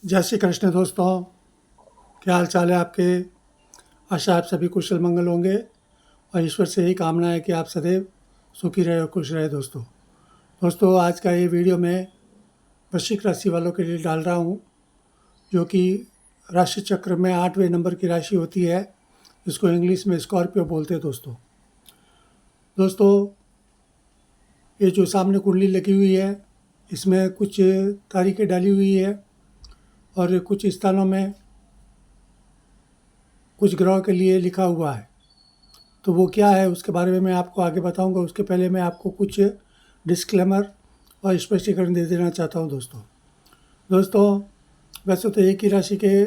जय श्री कृष्ण दोस्तों, क्या हाल चाल है आपके। आशा आप सभी कुशल मंगल होंगे और ईश्वर से यही कामना है कि आप सदैव सुखी रहे और खुश रहे। दोस्तों आज का ये वीडियो मैं वृश्चिक राशि वालों के लिए डाल रहा हूँ, जो कि राशि चक्र में 8वें नंबर की राशि होती है, जिसको इंग्लिश में स्कॉर्पियो बोलते हैं। दोस्तों ये जो सामने कुंडली लगी हुई है, इसमें कुछ तारीखें डाली हुई है और कुछ स्थानों में कुछ ग्रहों के लिए लिखा हुआ है। तो वो क्या है उसके बारे में मैं आपको आगे बताऊंगा। उसके पहले मैं आपको कुछ डिस्क्लेमर और स्पष्टीकरण दे देना चाहता हूं। दोस्तों वैसे तो एक ही राशि के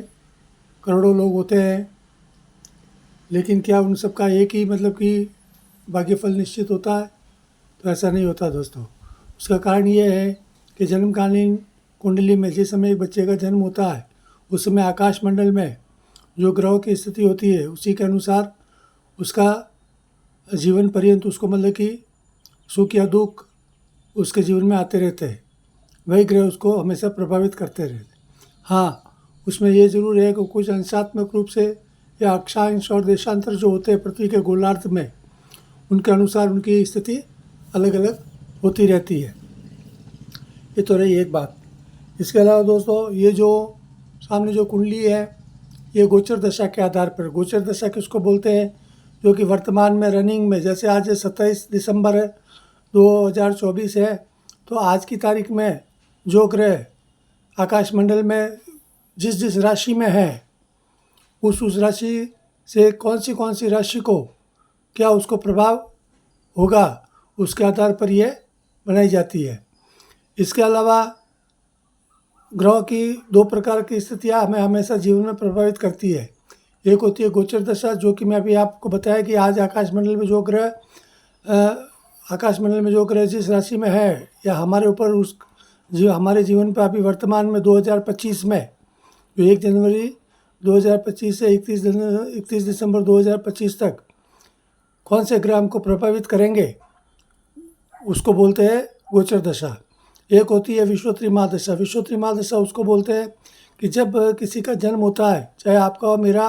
करोड़ों लोग होते हैं, लेकिन क्या उन सबका एक ही मतलब कि भाग्यफल निश्चित होता है? तो ऐसा नहीं होता दोस्तों। उसका कारण ये है कि जन्मकालीन कुंडली में जिस समय एक बच्चे का जन्म होता है, उस समय आकाश मंडल में जो ग्रहों की स्थिति होती है, उसी के अनुसार उसका जीवन पर्यंत उसको मतलब कि सुख या दुख उसके जीवन में आते रहते हैं। वही ग्रह उसको हमेशा प्रभावित करते रहते। हाँ, उसमें ये ज़रूर है कि कुछ अंशात्मक रूप से या अक्षांश और देशांतर जो होते हैं पृथ्वी के गोलार्ध में, उनके अनुसार उनकी स्थिति अलग अलग होती रहती है। ये तो रही एक बात। इसके अलावा दोस्तों ये जो सामने जो कुंडली है, ये गोचर दशा के आधार पर, गोचर दशा किसको बोलते हैं, जो कि वर्तमान में रनिंग में, जैसे आज 27 दिसंबर 2024 है, तो आज की तारीख में जो ग्रह आकाश मंडल में जिस राशि में है, उस राशि से कौन सी राशि को क्या उसको प्रभाव होगा, उसके आधार पर यह बनाई जाती है। इसके अलावा ग्रहों की दो प्रकार की स्थितियाँ हमें हमेशा जीवन में प्रभावित करती है। एक होती है गोचर दशा, जो कि मैं अभी आपको बताया कि आज आकाशमंडल में जो ग्रह जिस राशि में है, या हमारे ऊपर उस जो हमारे जीवन पर अभी वर्तमान में 2025 में, जो 1 जनवरी 2025 से 31 दिसंबर 2025 तक कौन से ग्रह हमको प्रभावित करेंगे, उसको बोलते हैं गोचर दशा। एक होती है विश्वोत्तरी महादशा। विश्वोत्तरी महादशा उसको बोलते हैं कि जब किसी का जन्म होता है, चाहे आपका और मेरा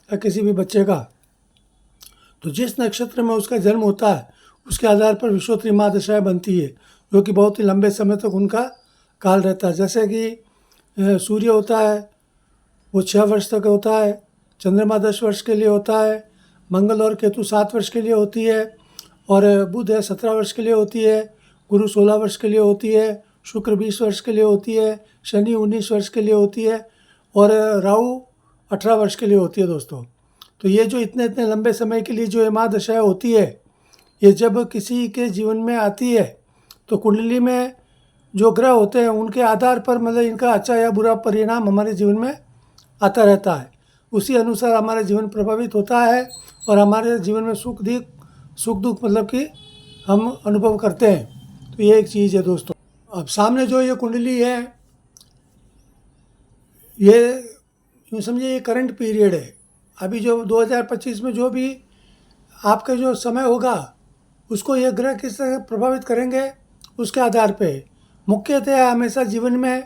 या किसी भी बच्चे का, तो जिस नक्षत्र में उसका जन्म होता है उसके आधार पर विश्वोत्तरी महादशाएँ बनती है, जो कि बहुत ही लंबे समय तक उनका काल रहता है। जैसे कि सूर्य होता है वो 6 वर्ष तक होता है, चंद्रमा 10 वर्ष के लिए होता है, मंगल और केतु 7 वर्ष के लिए होती है, और बुध है 17 वर्ष के लिए होती है, गुरु 16 वर्ष के लिए होती है, शुक्र 20 वर्ष के लिए होती है, शनि 19 वर्ष के लिए होती है, और राहु 18 वर्ष के लिए होती है दोस्तों। तो ये जो इतने लंबे समय के लिए जो ये महादशाएँ होती है, ये जब किसी के जीवन में आती है, तो कुंडली में जो ग्रह होते हैं उनके आधार पर मतलब इनका अच्छा या बुरा परिणाम हमारे जीवन में आता रहता है। उसी अनुसार हमारा जीवन प्रभावित होता है और हमारे जीवन में सुख दुख मतलब कि हम अनुभव करते हैं। तो ये एक चीज़ है दोस्तों। अब सामने जो ये कुंडली है, ये यूँ समझिए ये करंट पीरियड है। अभी जो 2025 में जो भी आपका जो समय होगा, उसको ये ग्रह किस तरह प्रभावित करेंगे उसके आधार पे। मुख्यतः हमेशा जीवन में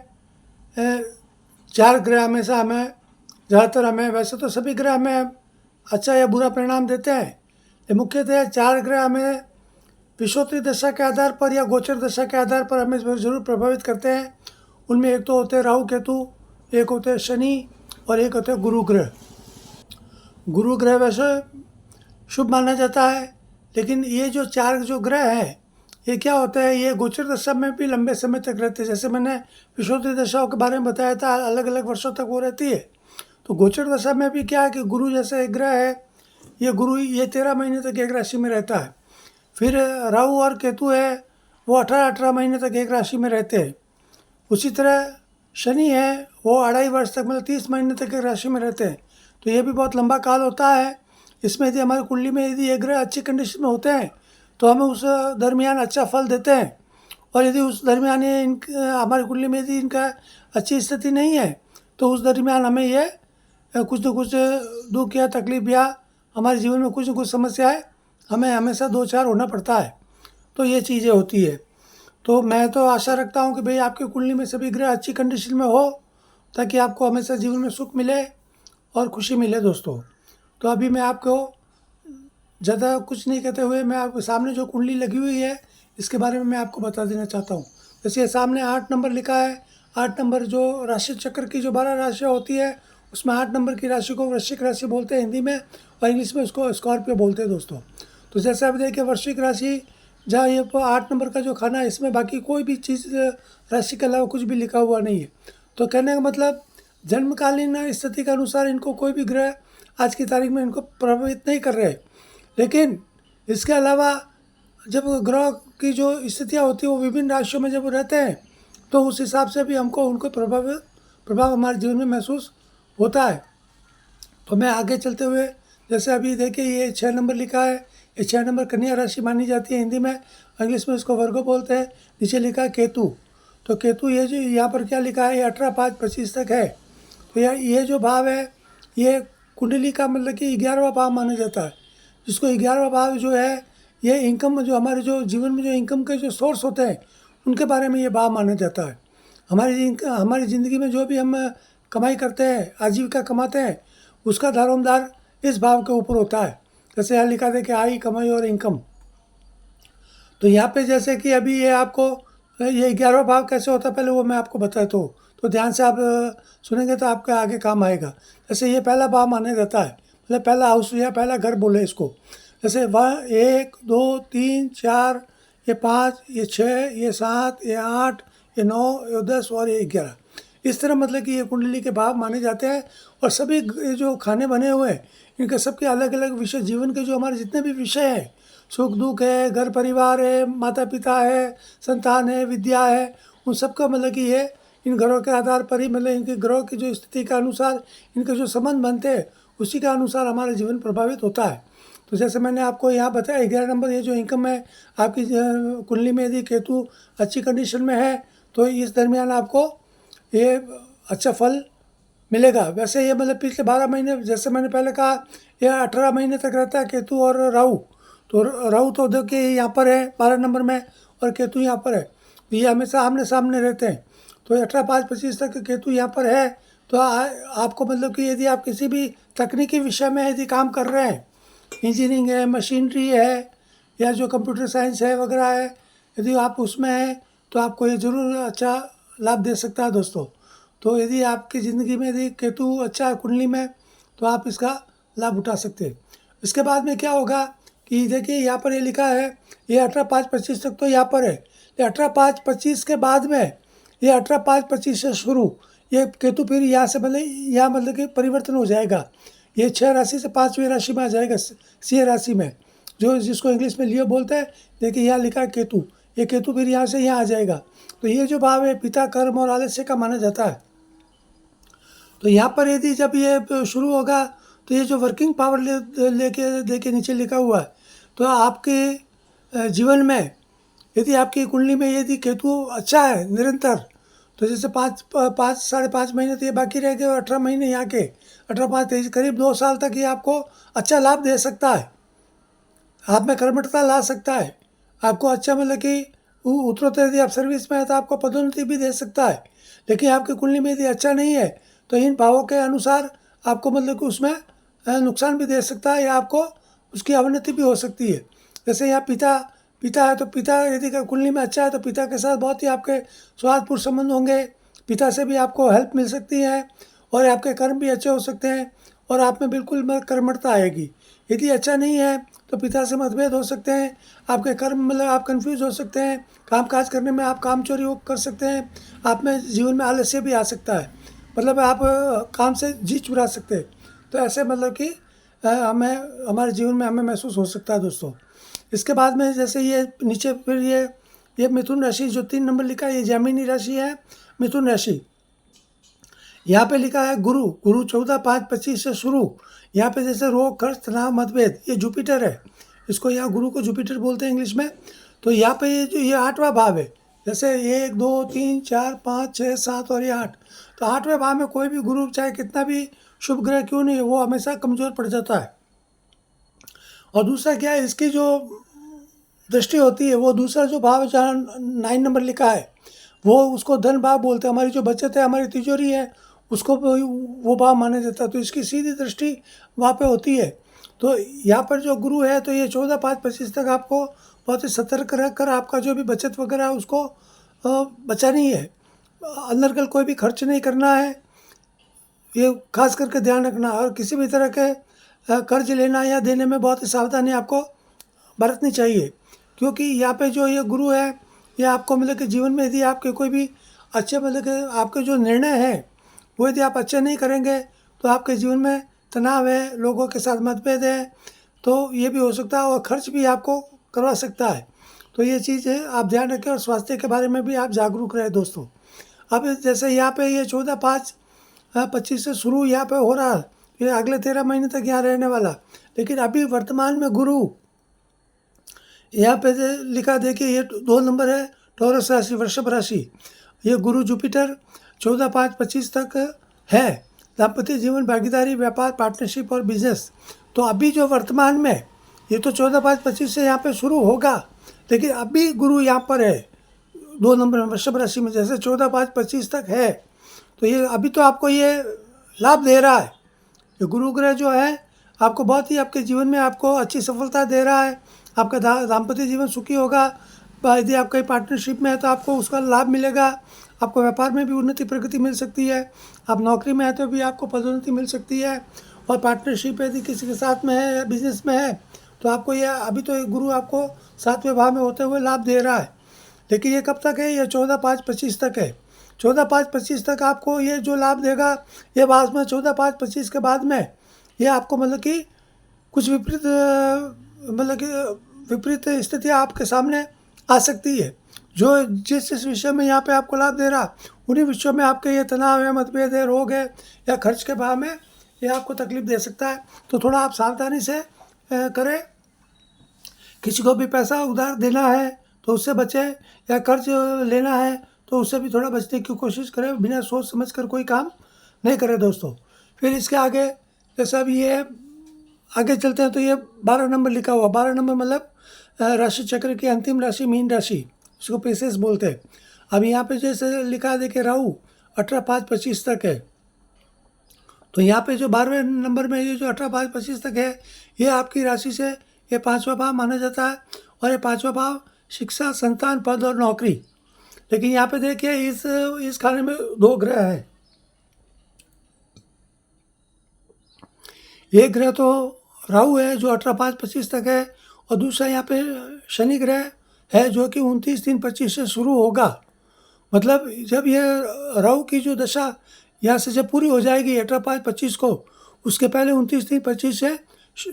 4 ग्रह हमेशा हमें ज़्यादातर हमें, वैसे तो सभी ग्रह हमें अच्छा या बुरा परिणाम देते हैं, लेकिन मुख्यतः 4 ग्रह हमें विश्वोत्तरी दशा के आधार पर या गोचर दशा के आधार पर हमें ज़रूर प्रभावित करते हैं। उनमें एक तो होते हैं राहु केतु, एक होते हैं शनि, और एक होते हैं गुरु ग्रह। गुरु ग्रह वैसे शुभ माना जाता है, लेकिन ये जो 4 जो ग्रह हैं, ये क्या होता है, ये गोचर दशा में भी लंबे समय तक रहते हैं। जैसे मैंने विश्वोत्तरी दशाओं के बारे में बताया था, अलग अलग वर्षों तक वो रहती है। तो गोचर दशा में भी क्या है कि गुरु जैसा एक ग्रह है, ये गुरु ये 13 महीने तक एक राशि में रहता है। फिर राहु और केतु है, वो 18 महीने तक एक राशि में रहते हैं। उसी तरह शनि है, वो 2.5 वर्ष तक मतलब 30 महीने तक एक राशि में रहते हैं। तो ये भी बहुत लंबा काल होता है। इसमें यदि हमारी कुंडली में यदि ये ग्रह अच्छी कंडीशन में होते हैं तो हमें उस दरमियान अच्छा फल देते हैं, और यदि उस दरमियान हमारी कुंडली में यदि इनका अच्छी स्थिति नहीं है तो उस दरमियान हमें ये कुछ न कुछ दुख या तकलीफ या हमारे जीवन में कुछ न कुछ समस्याएं हमें हमेशा 2-4 होना पड़ता है। तो ये चीज़ें होती है। तो मैं तो आशा रखता हूँ कि भाई आपकी कुंडली में सभी ग्रह अच्छी कंडीशन में हो, ताकि आपको हमेशा जीवन में सुख मिले और खुशी मिले दोस्तों। तो अभी मैं आपको ज़्यादा कुछ नहीं कहते हुए मैं आपके सामने जो कुंडली लगी हुई है इसके बारे में मैं आपको बता देना चाहता हूँ। जैसे ये सामने 8 नंबर लिखा है, 8 नंबर जो राशि चक्र की जो 12 राशियाँ होती है उसमें 8 नंबर की राशि को वृश्चिक राशि बोलते हैं हिंदी में, और इंग्लिश में उसको स्कॉर्पियो बोलते हैं दोस्तों। तो जैसे आप देखिए वृश्चिक राशि जहाँ ये 8 नंबर का जो खाना है इसमें बाकी कोई भी चीज़ राशि के अलावा कुछ भी लिखा हुआ नहीं है। तो कहने का मतलब जन्मकालीन स्थिति के अनुसार इनको कोई भी ग्रह आज की तारीख में इनको प्रभावित नहीं कर रहे। लेकिन इसके अलावा जब ग्रह की जो स्थितियाँ होती है वो विभिन्न राशियों में जब रहते हैं तो उस हिसाब से भी हमको उनको प्रभाव हमारे जीवन में महसूस होता है। तो मैं आगे चलते हुए जैसे अभी देखिए ये 6 नंबर लिखा है, ये 6 नंबर कन्या राशि मानी जाती है हिंदी में, इंग्लिश में इसको वर्गो बोलते हैं। नीचे लिखा है केतु। तो केतु ये जो यहाँ पर क्या लिखा है, ये 18/5-25 तक है। तो ये जो भाव है ये कुंडली का मतलब कि 11वां भाव माना जाता है, जिसको 11वां भाव जो है ये इनकम जो हमारे जो जीवन में जो इनकम के जो सोर्स होते हैं उनके बारे में ये भाव माना जाता है। हमारी ज़िंदगी में जो भी हम कमाई करते हैं, आजीविका कमाते हैं, उसका दारोमदार इस भाव के ऊपर होता है। जैसे यहाँ लिखा था कि आय, कमाई और इनकम। तो यहाँ पे जैसे कि अभी ये आपको ये 11वां भाव कैसे होता है पहले वो मैं आपको बताता हूँ, तो ध्यान से आप सुनेंगे तो आपके आगे काम आएगा। जैसे ये पहला भाव माना जाता है, मतलब पहला हाउस या पहला घर बोले इसको। जैसे 1 2 3 4, ये 5, ये 6, ये 7, ये 8, ये 9, ये 10 और ये 11, इस तरह मतलब कि ये कुंडली के भाव माने जाते हैं। और सभी ये जो खाने बने हुए हैं इनके सबके अलग अलग विषय, जीवन के जो हमारे जितने भी विषय हैं, सुख दुख है, घर परिवार है, माता पिता है, संतान है, विद्या है, उन सबका मतलब कि ये इन ग्रहों के आधार पर ही मतलब इनके ग्रहों की जो स्थिति के अनुसार इनके जो संबंध बनते हैं उसी के अनुसार हमारा जीवन प्रभावित होता है। तो जैसे मैंने आपको यहाँ बताया 11 नंबर ये जो इनकम है आपकी कुंडली में यदि केतु अच्छी कंडीशन में है तो इस दरमियान आपको ये अच्छा फल मिलेगा। वैसे ये मतलब पिछले 12 महीने जैसे मैंने पहले कहा ये 18 महीने तक रहता है केतु और राहु। तो राहु तो देखिए यहाँ पर है 12 नंबर में और केतु यहाँ पर है, ये हमेशा आमने सामने रहते हैं। तो 18/5-25 तक केतु यहाँ पर है। तो आपको मतलब कि यदि आप किसी भी तकनीकी विषय में यदि काम कर रहे हैं, इंजीनियरिंग है, मशीनरी है या जो कंप्यूटर साइंस है वगैरह है, यदि आप उसमें हैं तो आपको ये ज़रूर अच्छा लाभ दे सकता है दोस्तों। तो यदि आपकी ज़िंदगी में यदि केतु अच्छा है कुंडली में तो आप इसका लाभ उठा सकते हैं। इसके बाद में क्या होगा कि देखिए यहाँ पर ये लिखा है ये 18/5-25 तक तो यहाँ पर है, ये 18/5-25 के बाद में ये 18/5-25 से शुरू ये केतु फिर यहाँ से यहाँ मतलब कि परिवर्तन हो जाएगा। ये 6 राशि से 5वीं राशि में आ जाएगा, सिंह राशि में, जो जिसको इंग्लिश में लियो बोलते हैं। देखिए यहाँ लिखा है केतु, ये केतु फिर यहाँ से यहाँ आ जाएगा। तो ये जो भाव है पिता, कर्म और आलस्य का माना जाता है। तो यहाँ पर यदि जब ये शुरू होगा तो ये जो वर्किंग पावर लेके देखिए नीचे लिखा हुआ है, तो आपके जीवन में यदि आपकी कुंडली में यदि केतु अच्छा है निरंतर, तो जैसे 5.5 महीने तो ये बाकी रह गए और 18 महीने यहाँ के 18/5-23 करीब 2 साल तक ये आपको अच्छा लाभ दे सकता है, आप में कर्मठता ला सकता है, आपको अच्छा मतलब कि उत्तरोत्तर यदि आप सर्विस में है तो आपको पदोन्नति भी दे सकता है। लेकिन आपकी कुंडली में यदि अच्छा नहीं है तो इन भावों के अनुसार आपको मतलब कि उसमें नुकसान भी दे सकता है या आपको उसकी अवनति भी हो सकती है। जैसे यहाँ पिता है तो पिता यदि कुंडली में अच्छा है तो पिता के साथ बहुत ही आपके सौहार्दपूर्ण संबंध होंगे, पिता से भी आपको हेल्प मिल सकती है और आपके कर्म भी अच्छे हो सकते हैं और आप में बिल्कुल कर्मठता आएगी। यदि अच्छा नहीं है तो पिता से मतभेद हो सकते हैं, आपके कर्म मतलब आप कंफ्यूज हो सकते हैं, काम काज करने में आप काम चोरी कर सकते हैं, आप में जीवन में आलस्य भी आ सकता है, मतलब आप काम से जी चुरा सकते हैं। तो ऐसे मतलब कि हमें हमारे जीवन में हमें महसूस हो सकता है दोस्तों। इसके बाद में जैसे ये नीचे फिर ये मिथुन राशि जो 3 नंबर लिखा है ये जैमिनी राशि है, मिथुन राशि। यहाँ पे लिखा है गुरु 14/5-25 से शुरू। यहाँ पे जैसे रोग, खर्च, तनाव, मतभेद, ये जुपिटर है, इसको यहाँ गुरु को जुपिटर बोलते हैं इंग्लिश में। तो यहाँ पे ये 8वां भाव है, जैसे 1 2 3 4 5 6 7 और ये 8। तो 8वें भाव में कोई भी गुरु चाहे कितना भी शुभ ग्रह क्यों नहीं है वो हमेशा कमज़ोर पड़ जाता है। और दूसरा क्या है, इसकी जो दृष्टि होती है वो दूसरा जो भाव जहाँ 9 नंबर लिखा है वो उसको धन भाव बोलते हैं। हमारी जो बचत है, हमारी तिजोरी है, उसको वो भाव माना जाता है। तो इसकी सीधी दृष्टि वहाँ पे होती है। तो यहाँ पर जो गुरु है तो ये 14/5-25 तक आपको बहुत ही सतर्क रहकर आपका जो भी बचत वगैरह है उसको बचानी है। अंदर कोई भी खर्च नहीं करना है, ये खास करके ध्यान रखना। और किसी भी तरह के कर्ज लेना या देने में बहुत ही सावधानी आपको बरतनी चाहिए, क्योंकि यहाँ पे जो ये गुरु है ये आपको मतलब कि जीवन में यदि आपके कोई भी अच्छे मतलब कि आपके जो निर्णय हैं वो यदि आप अच्छे नहीं करेंगे तो आपके जीवन में तनाव है, लोगों के साथ मतभेद है, तो ये भी हो सकता है और खर्च भी आपको करवा सकता है। तो ये चीज़ है, आप ध्यान रखें और स्वास्थ्य के बारे में भी आप जागरूक रहें दोस्तों। अब जैसे यहाँ पे ये 14/5-25 से शुरू यहाँ पे हो रहा है, ये अगले 13 महीने तक यहाँ रहने वाला। लेकिन अभी वर्तमान में गुरु यहाँ पे लिखा, देखिए ये 2 नंबर है, टॉरस राशि, वृषभ राशि। ये गुरु जुपिटर 14/5-25 तक है। दाम्पत्य जीवन, भागीदारी, व्यापार, पार्टनरशिप और बिजनेस। तो अभी जो वर्तमान में ये तो 14/5-25 से यहाँ पे शुरू होगा, लेकिन अभी गुरु यहाँ पर है 2 नंबर में वृषभ राशि में, जैसे 14/5-25 तक है। तो ये अभी तो आपको ये लाभ दे रहा है। ये गुरु ग्रह जो है आपको बहुत ही आपके जीवन में आपको अच्छी सफलता दे रहा है। आपका दाम्पत्य जीवन सुखी होगा। यदि आप कहीं पार्टनरशिप में है तो आपको उसका लाभ मिलेगा। आपको व्यापार में भी उन्नति प्रगति मिल सकती है। आप नौकरी में है तो भी आपको पदोन्नति मिल सकती है। और पार्टनरशिप यदि किसी के साथ में है या बिजनेस में है तो आपको ये अभी तो ये गुरु आपको 7वें भाव में होते हुए लाभ दे रहा है। लेकिन ये कब तक है? ये 14/5-25 तक है। 14/5-25 तक आपको ये जो लाभ देगा, ये बाद में 14/5-25 के बाद में ये आपको मतलब कि कुछ विपरीत स्थितियाँ आपके सामने आ सकती है। जो जिस विषय में यहाँ पे आपको लाभ दे रहा, उन्हीं विषयों में आपके ये तनाव है, मतभेद है, रोग है या खर्च के भाव में ये आपको तकलीफ दे सकता है। तो थोड़ा आप सावधानी से करें। किसी को भी पैसा उधार देना है तो उससे बचें, या कर्ज लेना है तो उससे भी थोड़ा बचने की कोशिश करें। बिना सोच समझ कर कोई काम नहीं करें दोस्तों। फिर इसके आगे जैसा भी ये आगे चलते हैं तो ये 12 नंबर लिखा हुआ, 12 नंबर मतलब राशि चक्र की अंतिम राशि मीन राशि, इसको पेसेस बोलते हैं। अब यहाँ पे जैसे लिखा है, देखिए राहु 18/5-25 तक है। तो यहाँ पे जो 12वें नंबर में ये जो 18/5-25 तक है, ये आपकी राशि से ये 5वां भाव माना जाता है। और ये 5वां भाव शिक्षा, संतान, पद और नौकरी। लेकिन यहाँ पे देखिए इस खाने में 2 ग्रह हैं। एक ग्रह तो राहु है जो 18/5-25 तक है, और दूसरा यहाँ पे शनि ग्रह है जो कि 29/3-25 से शुरू होगा। मतलब जब ये राहु की जो दशा यहाँ से जब पूरी हो जाएगी 18/5-25 को, उसके पहले 29/3-25 से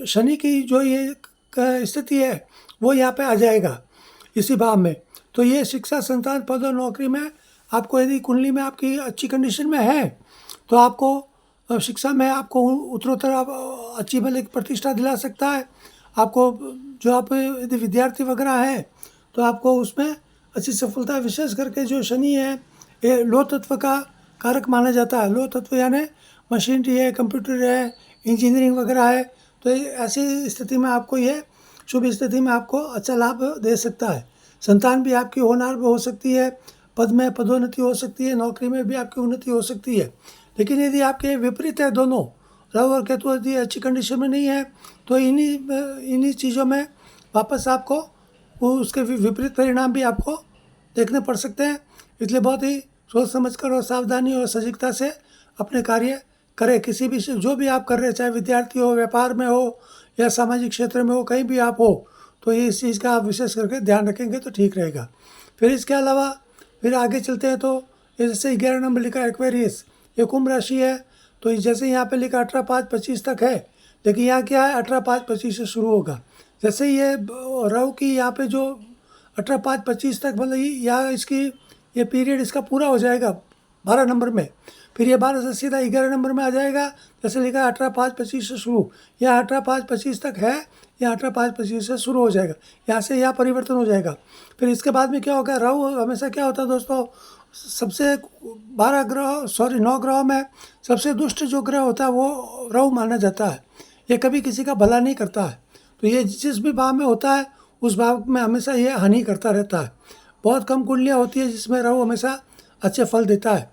शनि की जो ये स्थिति है वो यहाँ पे आ जाएगा इसी भाव में। तो ये शिक्षा, संतान, पद और नौकरी में आपको यदि कुंडली में आपकी अच्छी कंडीशन में है तो आपको शिक्षा में आपको उत्तरोत्तर आप अच्छी भले प्रतिष्ठा दिला सकता है। आपको जो आप यदि विद्यार्थी वगैरह हैं तो आपको उसमें अच्छी सफलता, विशेष करके जो शनि है ये लोह तत्व का कारक माना जाता है। लोह तत्व यानी मशीनरी है, कंप्यूटर है, इंजीनियरिंग वगैरह है। तो ऐसी स्थिति में आपको ये शुभ स्थिति में आपको अच्छा लाभ दे सकता है। संतान भी आपकी होनहार हो सकती है, पद में पदोन्नति हो सकती है, नौकरी में भी आपकी उन्नति हो सकती है। लेकिन यदि आपके विपरीत है दोनों, राहु और केतु यदि अच्छी कंडीशन में नहीं है तो इन्हीं चीज़ों में वापस आपको वो उसके विपरीत परिणाम भी आपको देखने पड़ सकते हैं। इसलिए बहुत ही सोच समझकर और सावधानी और सजगता से अपने कार्य करें। किसी भी जो भी आप कर रहे हैं, चाहे विद्यार्थी हो, व्यापार में हो या सामाजिक क्षेत्र में हो, कहीं भी आप हो, तो ये इस चीज़ का आप विशेष करके ध्यान रखेंगे तो ठीक रहेगा। फिर इसके अलावा फिर आगे चलते हैं तो जैसे 11 नंबर लिखा एक्वेरियस, ये कुंभ राशि है। तो जैसे यहाँ पे लिखा 18/5-25 तक है, लेकिन यहाँ क्या है 18/5-25 से शुरू होगा। जैसे ये राहु की यहाँ पे जो 18/5-25 तक मतलब यहाँ इसकी ये पीरियड इसका पूरा हो जाएगा 12 नंबर में। फिर ये 12 से सीधा 11 नंबर में आ जाएगा। जैसे लिखा 18/5-25 से शुरू, यह 18/5-25 तक है, यह 18/5-25 से शुरू हो जाएगा, यहाँ से यहाँ परिवर्तन हो जाएगा। फिर इसके बाद में क्या होगा, राहु हमेशा क्या होता है दोस्तों, सबसे 9 ग्रहों में सबसे दुष्ट जो ग्रह होता है वो राहु माना जाता है। ये कभी किसी का भला नहीं करता है। तो ये जिस भी भाव में होता है उस भाव में हमेशा ये हानि करता रहता है। बहुत कम कुंडलियाँ होती है जिसमें राहु हमेशा अच्छे फल देता है।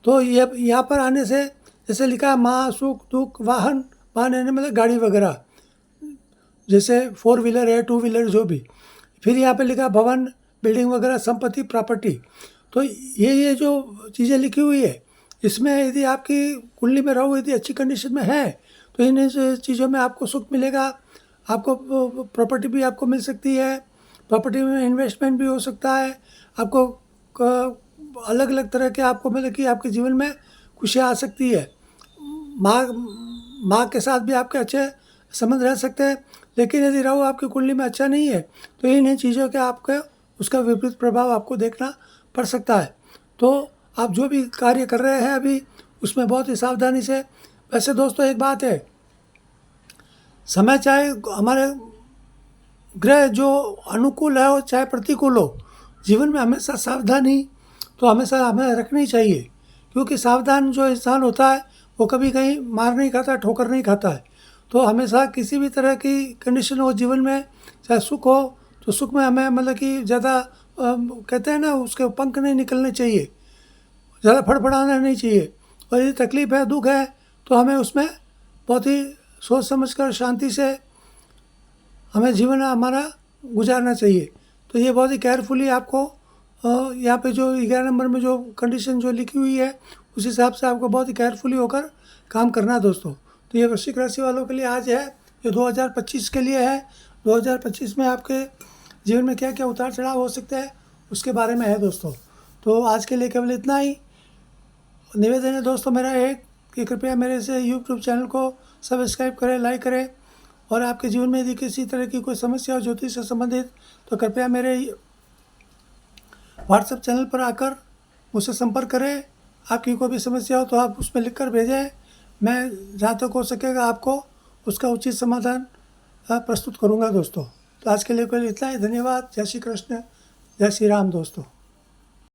तो ये यहाँ पर आने से जैसे लिखा है माँ सुख दुख वाहन, वाहन यानी मतलब गाड़ी वगैरह, जैसे 4 व्हीलर है, 2 व्हीलर जो भी। फिर यहाँ पे लिखा भवन, बिल्डिंग वगैरह, संपत्ति, प्रॉपर्टी। तो ये जो चीज़ें लिखी हुई है, इसमें यदि आपकी कुंडली में राहु यदि अच्छी कंडीशन में है तो इन चीज़ों में आपको सुख मिलेगा। आपको प्रॉपर्टी भी आपको मिल सकती है, प्रॉपर्टी में इन्वेस्टमेंट भी हो सकता है। आपको अलग अलग तरह के आपको मतलब कि आपके जीवन में खुशियाँ आ सकती है। माँ के साथ भी आपके अच्छे संबंध रह सकते हैं। लेकिन यदि राहु आपकी कुंडली में अच्छा नहीं है तो इन चीज़ों के आपके उसका विपरीत प्रभाव आपको देखना पड़ सकता है। तो आप जो भी कार्य कर रहे हैं अभी उसमें बहुत ही सावधानी से। वैसे दोस्तों एक बात है, समय चाहे हमारे ग्रह जो अनुकूल है और चाहे प्रतिकूल हो, जीवन में हमेशा सावधानी तो हमेशा हमें रखनी चाहिए। क्योंकि सावधान जो इंसान होता है वो कभी कहीं मार नहीं खाता, ठोकर नहीं खाता है। तो हमेशा किसी भी तरह की कंडीशन हो जीवन में, चाहे सुख हो तो सुख में हमें मतलब कि ज़्यादा कहते हैं ना, उसके पंख नहीं निकलने चाहिए, ज़्यादा फड़फड़ाना नहीं चाहिए। और यदि तकलीफ़ है, दुख है, तो हमें उसमें बहुत ही सोच समझ कर शांति से हमें जीवन हमारा गुजारना चाहिए। तो ये बहुत ही केयरफुली आपको यहाँ पे जो 11 नंबर में जो कंडीशन जो लिखी हुई है उस हिसाब से आपको बहुत ही केयरफुली होकर काम करना है दोस्तों। तो ये वृश्चिक राशि वालों के लिए आज है, ये 2025 के लिए है। 2025 में आपके जीवन में क्या क्या उतार चढ़ाव हो सकते हैं उसके बारे में है दोस्तों। तो आज के लिए केवल इतना ही निवेदन है दोस्तों मेरा एक, कि कृपया मेरे से यूट्यूब चैनल को सब्सक्राइब करें, लाइक करें। और आपके जीवन में यदि किसी तरह की कोई समस्या हो ज्योतिष से संबंधित तो कृपया मेरे व्हाट्सएप चैनल पर आकर मुझसे संपर्क करें। आपकी कोई भी समस्या हो तो आप उसमें लिख कर भेजें, मैं जहाँ तक हो सकेगा आपको उसका उचित समाधान प्रस्तुत करूँगा दोस्तों। तो आज के लिए केवल इतना ही। धन्यवाद। जय श्री कृष्ण, जय श्री राम दोस्तों।